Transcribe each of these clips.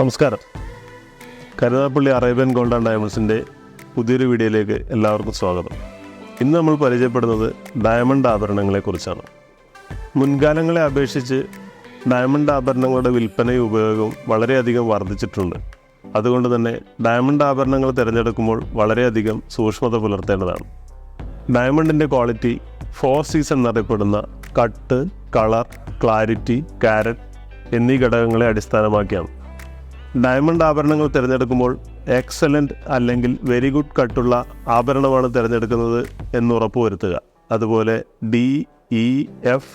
നമസ്കാരം. Karunagappally Arabian gold and ഡയമണ്ട്സിൻ്റെ പുതിയൊരു വീഡിയോയിലേക്ക് എല്ലാവർക്കും സ്വാഗതം. ഇന്ന് നമ്മൾ പരിചയപ്പെടുന്നത് ഡയമണ്ട് ആഭരണങ്ങളെക്കുറിച്ചാണ്. മുൻകാലങ്ങളെ അപേക്ഷിച്ച് ഡയമണ്ട് ആഭരണങ്ങളുടെ വിൽപ്പനയും ഉപയോഗവും വളരെയധികം വർദ്ധിച്ചിട്ടുണ്ട്. അതുകൊണ്ട് തന്നെ ഡയമണ്ട് ആഭരണങ്ങൾ തിരഞ്ഞെടുക്കുമ്പോൾ വളരെയധികം സൂക്ഷ്മത പുലർത്തേണ്ടതാണ്. ഡയമണ്ടിൻ്റെ ക്വാളിറ്റി 4Cs എന്നറിയപ്പെടുന്ന കട്ട്, കളർ, ക്ലാരിറ്റി, കാരറ്റ് എന്നീ ഘടകങ്ങളെ അടിസ്ഥാനമാക്കിയാണ്. ഡയമണ്ട് ആഭരണങ്ങൾ തിരഞ്ഞെടുക്കുമ്പോൾ എക്സലൻ്റ് അല്ലെങ്കിൽ വെരി ഗുഡ് കട്ടുള്ള ആഭരണമാണ് തിരഞ്ഞെടുക്കുന്നത് എന്ന് ഉറപ്പുവരുത്തുക. അതുപോലെ DEF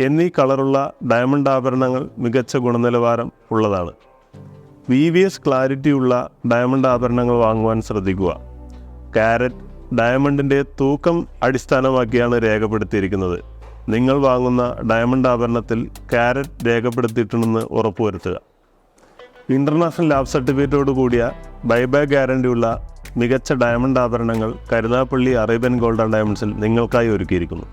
എന്നീ കളറുള്ള ഡയമണ്ട് ആഭരണങ്ങൾ മികച്ച ഗുണനിലവാരം ഉള്ളതാണ്. VVS ക്ലാരിറ്റിയുള്ള ഡയമണ്ട് ആഭരണങ്ങൾ വാങ്ങുവാൻ ശ്രദ്ധിക്കുക. കാരറ്റ് ഡയമണ്ടിൻ്റെ തൂക്കം അടിസ്ഥാനമാക്കിയാണ് രേഖപ്പെടുത്തിയിരിക്കുന്നത്. നിങ്ങൾ വാങ്ങുന്ന ഡയമണ്ട് ആഭരണത്തിൽ കാരറ്റ് രേഖപ്പെടുത്തിയിട്ടുണ്ടെന്ന് ഉറപ്പുവരുത്തുക. ഇൻ്റർനാഷണൽ ലാബ് സർട്ടിഫിക്കറ്റോട് കൂടിയ ബൈബാക്ക് ഗ്യാരണ്ടിയുള്ള മികച്ച ഡയമണ്ട് ആഭരണങ്ങൾ കരുനാഗപ്പള്ളി അറേബ്യൻ ഗോൾഡ് ആൻഡ് ഡയമണ്ട്സിൽ നിങ്ങൾക്കായി ഒരുക്കിയിരിക്കുന്നു.